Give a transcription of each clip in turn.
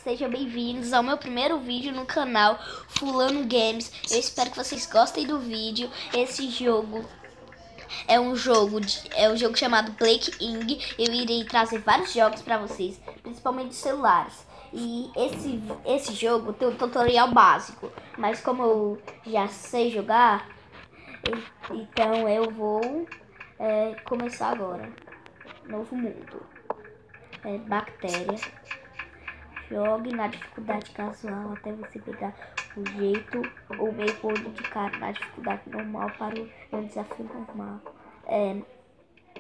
Sejam bem-vindos ao meu primeiro vídeo no canal Fulano Games. Eu espero que vocês gostem do vídeo. Esse jogo é um jogo chamado Blake Ing. Eu irei trazer vários jogos para vocês, principalmente celulares. E esse jogo tem um tutorial básico, mas como eu já sei jogar, então eu vou começar agora. Novo mundo. Bactéria. Jogue na dificuldade casual até você pegar o jeito ou meio ponto de cara na dificuldade normal para um desafio normal.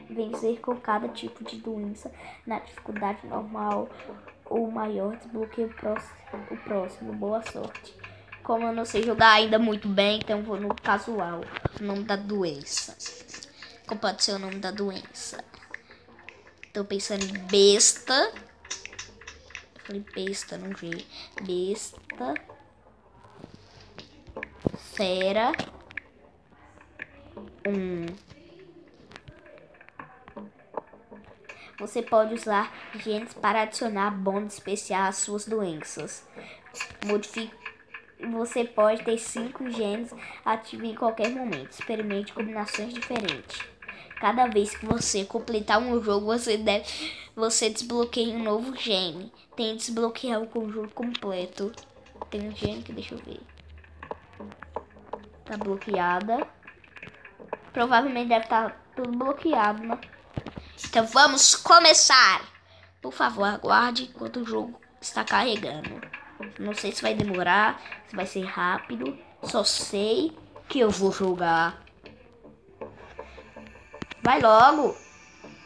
Vencer com cada tipo de doença na dificuldade normal ou maior. Desbloqueie o próximo. Boa sorte. Como eu não sei jogar ainda muito bem, então vou no casual. O nome da doença. Qual pode ser o nome da doença? Tô pensando em besta. Falei besta, não vi. Besta. Fera. Você pode usar genes para adicionar bônus especiais às suas doenças. Você pode ter 5 genes ativos em qualquer momento. Experimente combinações diferentes. Cada vez que você completar um jogo, você desbloqueia um novo gene. Tem que desbloquear o conjunto completo. Tem um gene que deixa eu ver. Tá bloqueada. Provavelmente deve estar tudo bloqueado, né? Então vamos começar. Por favor, aguarde enquanto o jogo está carregando. Não sei se vai demorar, se vai ser rápido. Só sei que eu vou jogar. Vai logo!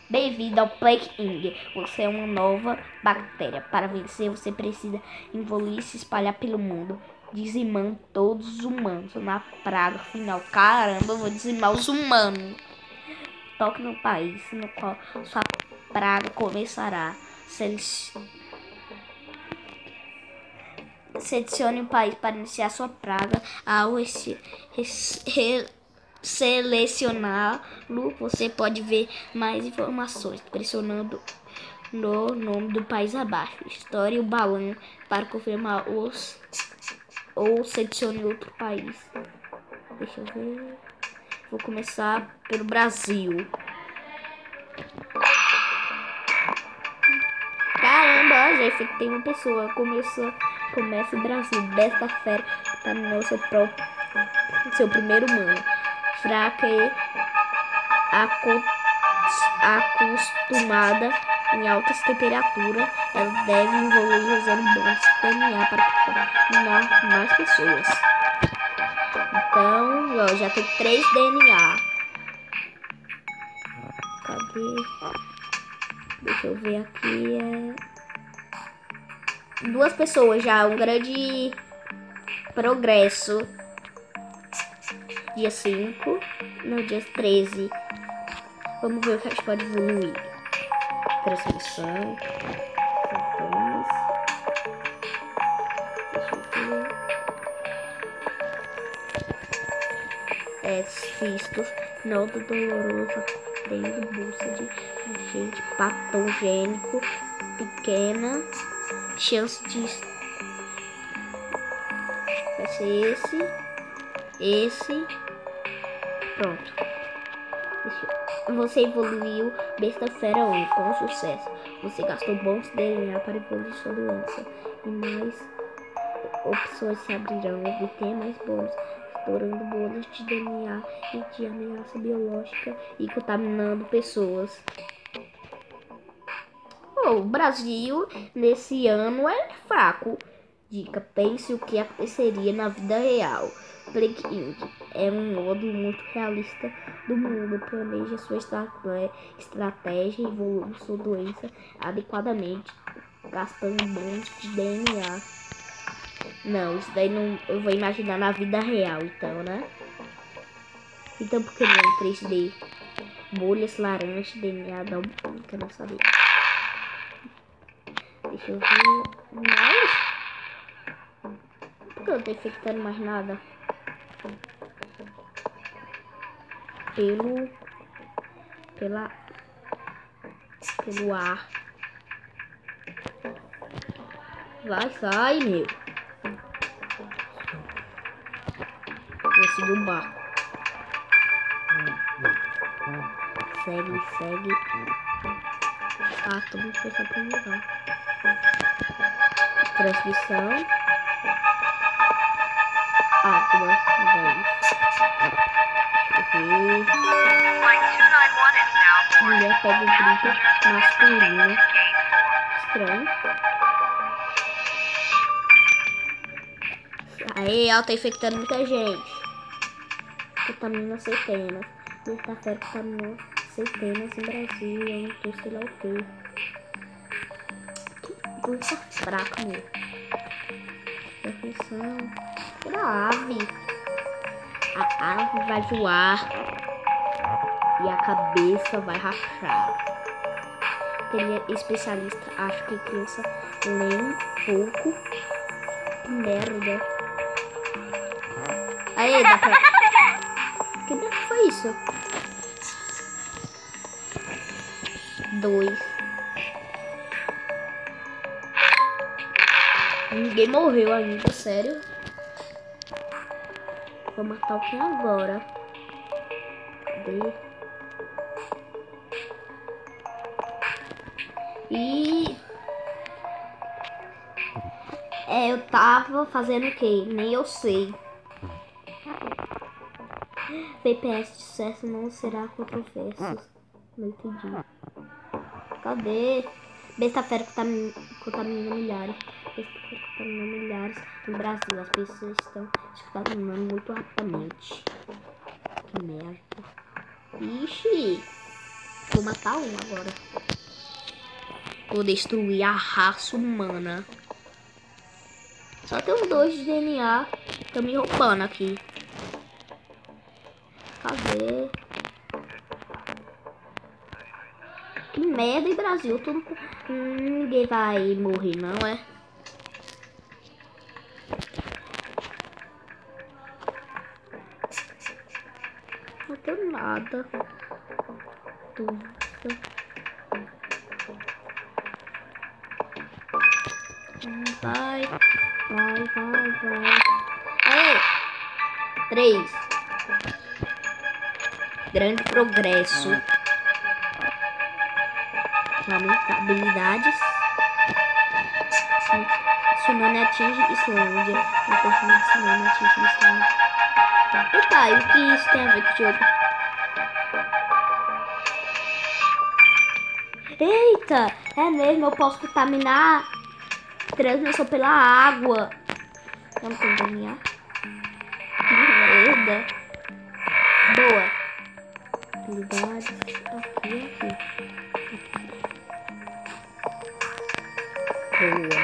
Bem-vindo ao Blake Ing. Você é uma nova bactéria. Para vencer, você precisa evoluir e se espalhar pelo mundo, dizimando todos os humanos na praga final. Caramba, eu vou dizimar os humanos. Toque no país no qual sua praga começará. Selecione um país para iniciar sua praga. Ao selecioná-lo, você pode ver mais informações pressionando no nome do país abaixo. Estoure o balão para confirmar ou selecione outro país. Deixa eu ver. Vou começar pelo Brasil. Caramba, já infectei uma pessoa. Começa o Brasil. Desta fera contaminou seu primeiro humano. Fraca e acostumada em altas temperaturas, ela deve evoluir usando bônus DNA para contaminar mais pessoas. Então, ó, já tem 3 DNA. Cadê? Deixa eu ver aqui. 2 pessoas já, um grande progresso. Dia 5, no dia 13. Vamos ver o que a gente pode evoluir. Transmissão. Sintomas. Deixa eu ver. Cistos. Nodo doloroso. Tendo bolsa de agente patogênico. Pequena. Chance de... vai ser esse. Pronto. Você evoluiu Besta Fera 1 com sucesso. Você gastou bons DNA para evoluir sua doença. E mais opções se abrirão. Obter mais bônus, estourando bônus de DNA e de ameaça biológica e contaminando pessoas. O Brasil nesse ano é fraco. Dica: pense o que aconteceria na vida real. Blake Ing é um modo muito realista do mundo. Planeja sua estratégia e evolui sua doença adequadamente, gastando bônus de DNA. Não, isso daí não. Eu vou imaginar na vida real, então, né? Então, por que não 3D? Bolhas laranja, DNA, dá um que eu não sabia. Deixa eu ver mais. Por que eu não tô infectando mais nada? Pelo ar. Vai, sai, meu. Vou seguir o barco. Segue, segue. Ah, todo mundo foi só pra um lugar. Transmissão. Água, 10. Mulher pega o grito masculino. Estranho. Aí, ela tá infectando muita gente. Contamina centenas. Quarta-feira contaminou centenas em Brasil. Eu não tô sei lá o que. Muito fraco, meu. Perfeição. Pura ave. A ave vai voar. E a cabeça vai rachar. Ele é especialista. Acho que criança lê um pouco. Que merda. Aí, dá pra... Que merda foi isso? 2. Ninguém morreu ainda, sério. Vou matar alguém agora. Cadê? E... eu tava fazendo o quê? Nem eu sei. PPS de sucesso não será controverso. Não entendi. Cadê? Besta-feira contamina milhares. Besta-feira contamina milhares. No Brasil, as pessoas estão se contaminando muito rapidamente. Que merda. Ixi. Vou matar um agora. Vou destruir a raça humana. Só tem os 2 de DNA. Estão me roubando aqui. Cadê? Que merda, em Brasil. Ninguém vai morrer, não é? Não tem nada. Vai, vai, vai, vai. Aí! 3. Grande progresso. Aumenta habilidades. Tsunami atinge Islândia. O perfil de tsunami atinge Islândia. Eita, e o que isso tem a ver com o jogo? Eita, é mesmo, eu posso contaminar transmissão pela água. Vamos contaminar. Que merda. Boa. Habilidades. Aqui. Boa.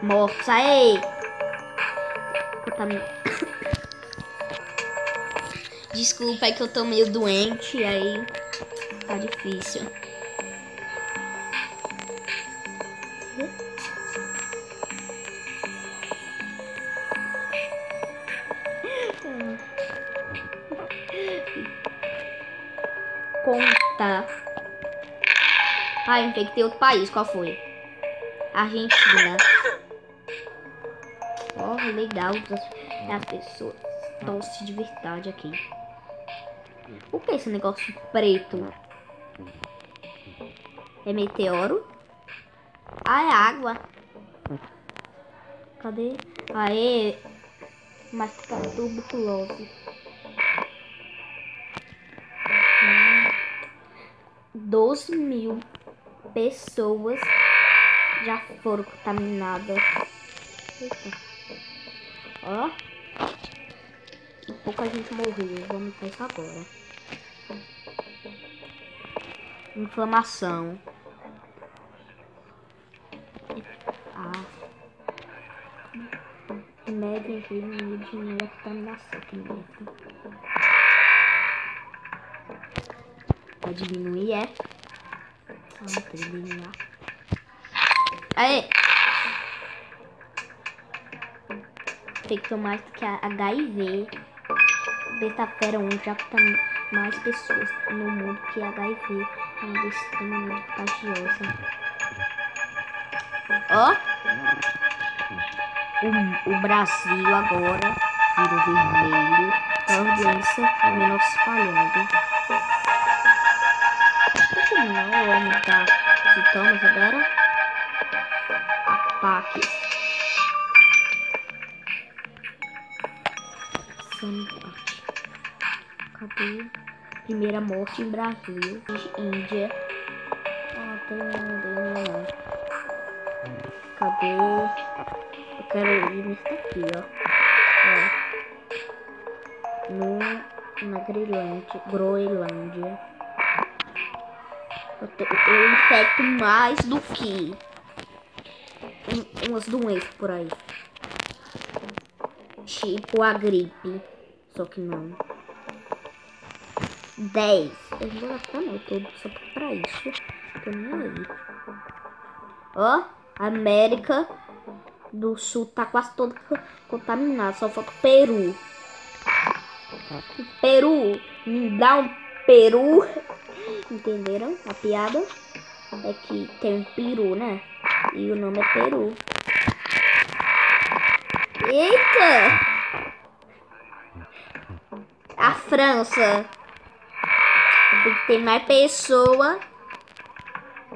Mortos, aí. Desculpa, é que eu tô meio doente, aí tá difícil. Conta. Ah, eu infectei outro país, qual foi? Argentina. Ó, legal. As pessoas estão se divertindo aqui. O que é esse negócio preto? É meteoro? Ah, é água. Cadê? Aê. Mas tá tuberculose. 12.000 pessoas já foram contaminadas. Eita. Ó. E pouca gente morreu. Vamos ver isso agora. Inflamação. Ah. Média entre nível de minha contaminação. Que merda. Vai diminuir, é? Vamos eliminar. Aê! Tem que tomar isso que é HIV. Besta-feira 1 já contamina mais pessoas no mundo que HIV. É extremamente contagiosa. Ó. O Brasil agora virou vermelho. A doença menor se espalhando. Por que não vamos dar sintomas agora? Ataques. Cadê? Primeira morte em Brasil. Índia. Cadê? Eu quero ir nesse daqui, ó. Na Groenlândia. Eu infecto mais do que umas doenças por aí. Tipo a gripe. Só que não. 10. Eu não vou gastar não, todo só pra isso. Tô nem aí. Ó, América do Sul tá quase toda contaminada. Só falta o Peru. Peru, me dá um peru. Entenderam a piada? É que tem um peru, né? E o nome é Peru. Eita! A França. Tem que ter mais pessoa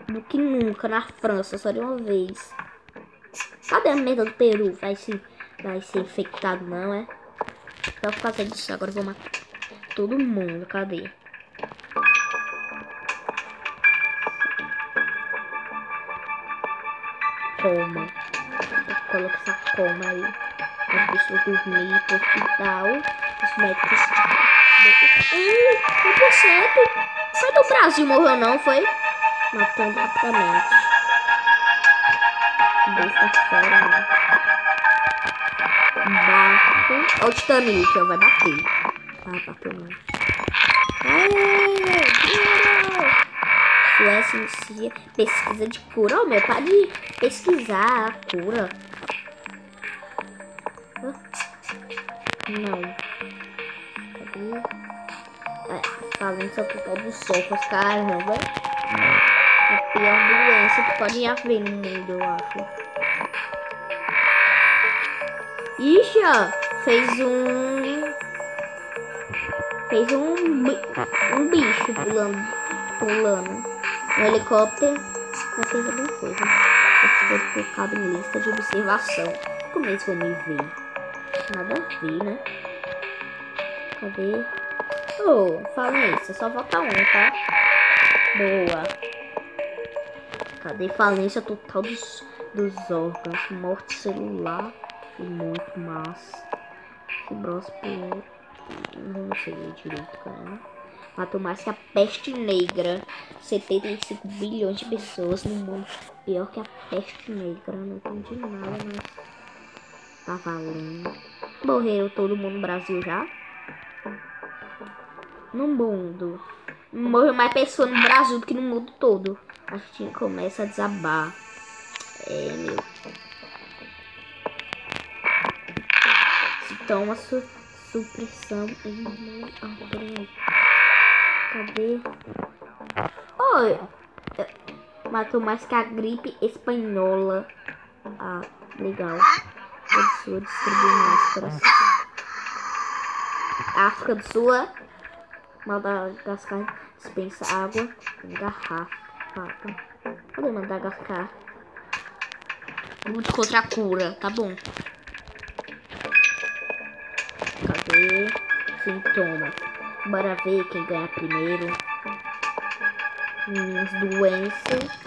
do que nunca na França, só de uma vez. Cadê a merda do Peru? Vai ser infectado, não é? Então, por causa disso, agora eu vou matar todo mundo. Cadê? Coma. Coloca essa coma aí. As pessoas dormir pro hospital. Os médicos. 1%. Foi do Brasil, morreu não, foi? Matando rapidamente. Besta fera, né? Barco. Olha o Titanic, ó, vai bater. Ah, bateu não. Aê, Suécia inicia pesquisa de cura. Ó, meu, para de pesquisar a cura. Não. Cadê? Falando sobre o pau do sofas, caramba. A pior doença que pode haver no mundo, eu acho. Ixi, ó, fez um bicho pulando. Um helicóptero. Mas fez alguma coisa. Esse foi colocado em lista de observação. Como eles vão me ver? Nada a ver, né? Cadê? Oh, falência, só falta um, tá? Boa. Cadê falência total dos órgãos? Morte celular e muito massa. Fibrose por... Não sei direito, cara. Matou mais que a peste negra. 75 bilhões de pessoas no mundo. Pior que a peste negra. Não entendi nada, mas... Tá valendo. Morreu todo mundo no Brasil já? No mundo. Morreu mais pessoas no Brasil do que no mundo todo. A gente começa a desabar. É, meu. Se toma supressão em... Cadê? Oi. Matou mais que a gripe espanhola. Ah, legal. Do Sul distribui máscaras. África do Sul. Madagascar dispensa água em garrafa. Cadê Madagascar? Lute contra a cura, tá bom. Cadê? Sintomas. Bora ver quem ganha primeiro. Minhas doenças.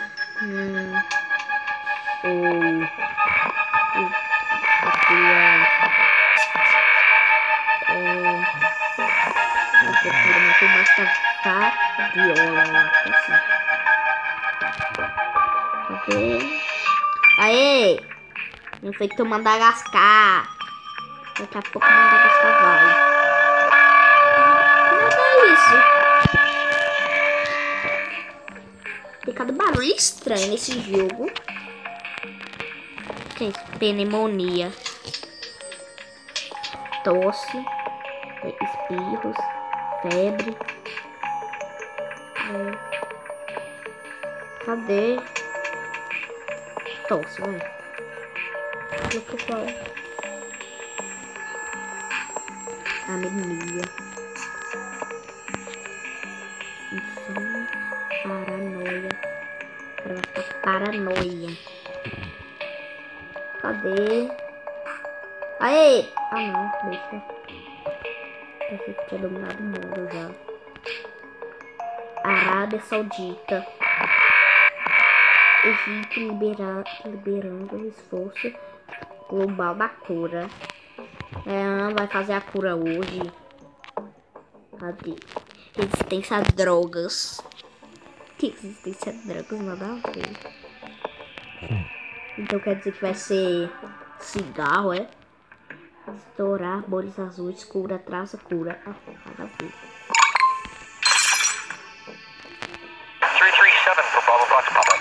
Matou mais que viola lá, assim. Cadê? Aê! Infectou Madagascar. Daqui a pouco Madagascar vai. Mas é isso. Tem cada barulho estranho nesse jogo. Que é isso? Pneumonia. Tosse. Espirros. Febre. Cadê? Tosse, vai. Anemia. Insônia. Paranoia. Cara, vai ficar paranoia. Cadê? Aê! Ah não, deixa. Pensei que tinha dominado o mundo já. Arábia Saudita. Egito liberando o esforço global da cura. Vai fazer a cura hoje. Cadê? Resistência a drogas. Que resistência a drogas? Nada a ver. Então quer dizer que vai ser cigarro, é? Estourar, bolhas azuis, cura, traça, cura. Ah, nada a ver. 337 for Bravo Fox Papa.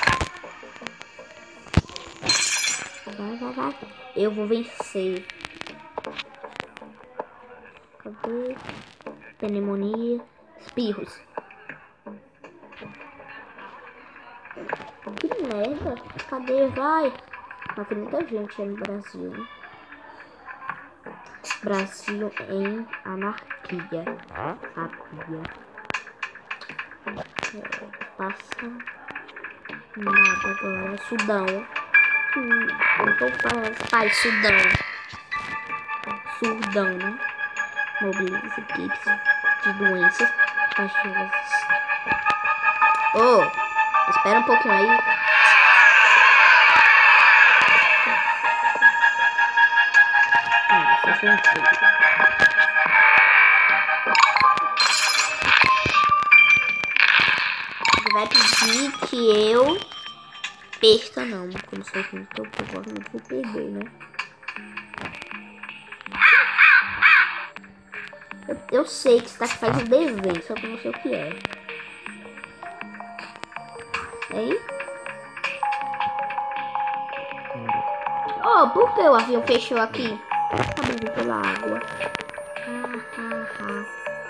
Vai. Eu vou vencer. Cadê? Pneumonia. Espirros. Que merda. Cadê? Vai. Mas tem muita gente aí no Brasil, né? Brasil em anarquia. Passa nada agora. Sudão. Sudão, né? Mobiliza equipes de doenças cachorras. Oh, espera um pouquinho aí. Vocês vão ver. Ele vai pedir que eu perca, não. Como se eu não tô, provavelmente vou perder, né? Eu sei que está faz um desenho, só que eu não sei o que é. Hein? Oh, por que o avião fechou aqui? Abrindo pela água.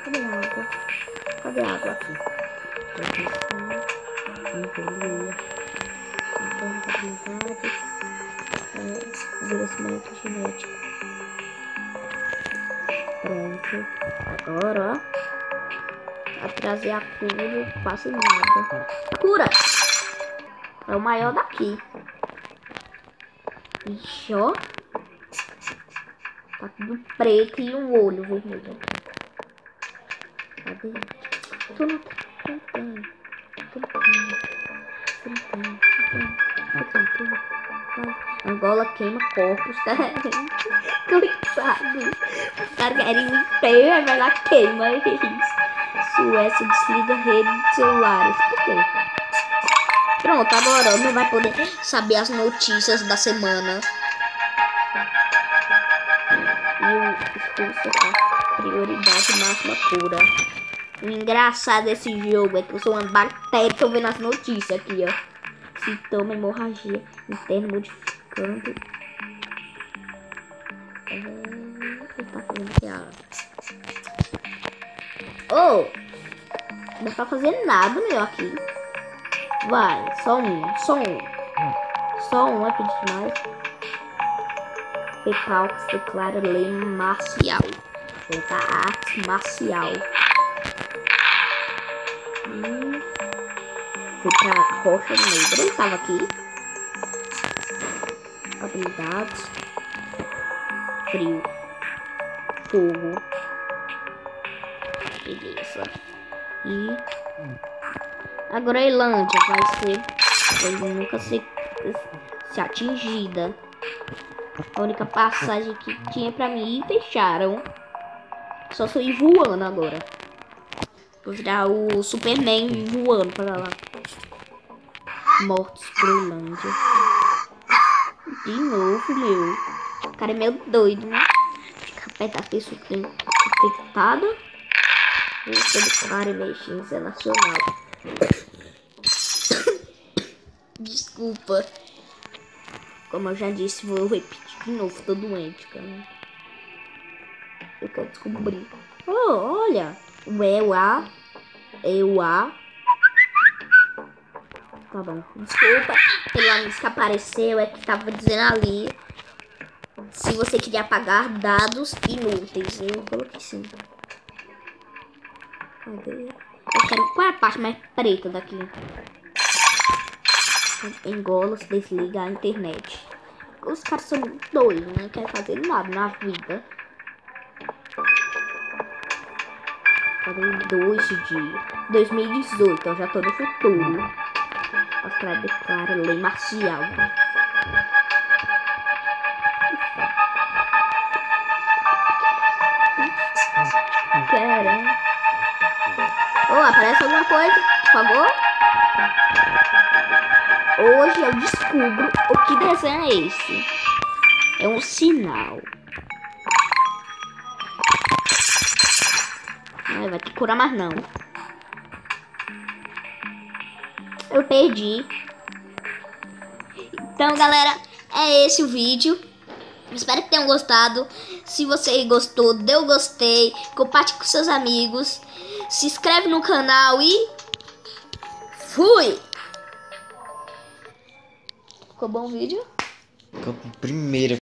Cadê a água? Cadê a água aqui? Envelhecimento genético. Pronto. Agora, ó. Vai trazer a cura, não passa nada. Cura! É o maior daqui. Ixi, ó. Tá tudo preto e um olho vermelho. Cadê? Tu não tem. Angola queima corpos, cara. Coitado. Os caras querem um emprego, vai lá queima eles. Suécia desliga rede de celulares. Por quê? Pronto, agora não vai poder saber as notícias da semana. E o esforço tá prioridade máxima cura. O engraçado desse jogo é que eu sou uma bactéria que tô vendo as notícias aqui, ó. Sintoma hemorragia interna modificando. Ele tá fazendo aqui, ó. Oh! Não dá pra fazer nada meu aqui. Vai, só um. Só um é pedir demais. PayPal que se declara lei marcial. Voltar a arte marcial. Fui pra Rocha Negra. Ele tava aqui. Habilidades. Frio. Fogo. Beleza. E a Groenlândia vai ser. Ele nunca ser atingida. A única passagem que tinha pra mim e fecharam. Só sou ir voando agora. Vou virar o Superman voando pra lá. Mortos Groenlândia. De novo, meu. O cara é meio doido, né? Ficar perto da pessoa infectada. Você declara emergência nacional. Desculpa. Como eu já disse, vou repetir de novo. Tô doente, cara. Eu quero descobrir. Oh, olha. O EUA. Tá bom. Desculpa pelo anúncio que apareceu. É que tava dizendo ali. Se você queria apagar dados inúteis. Eu coloquei sim. Cadê? Eu quero qual é a parte mais preta daqui? Engola, se desliga a internet. Os caras são doidos, não querem fazer nada na vida. Cadê 2 de 2018? Eu já tô no futuro. A Austrália declara lei marcial. Caramba. Oh, aparece alguma coisa, por favor? Hoje eu descubro o que desenho é esse. É um sinal. Não vai ter que curar mais não. Eu perdi. Então, galera, é esse o vídeo. Espero que tenham gostado. Se você gostou, dê um gostei. Compartilhe com seus amigos. Se inscreve no canal e... fui! Ficou bom o vídeo? Ficou primeiro.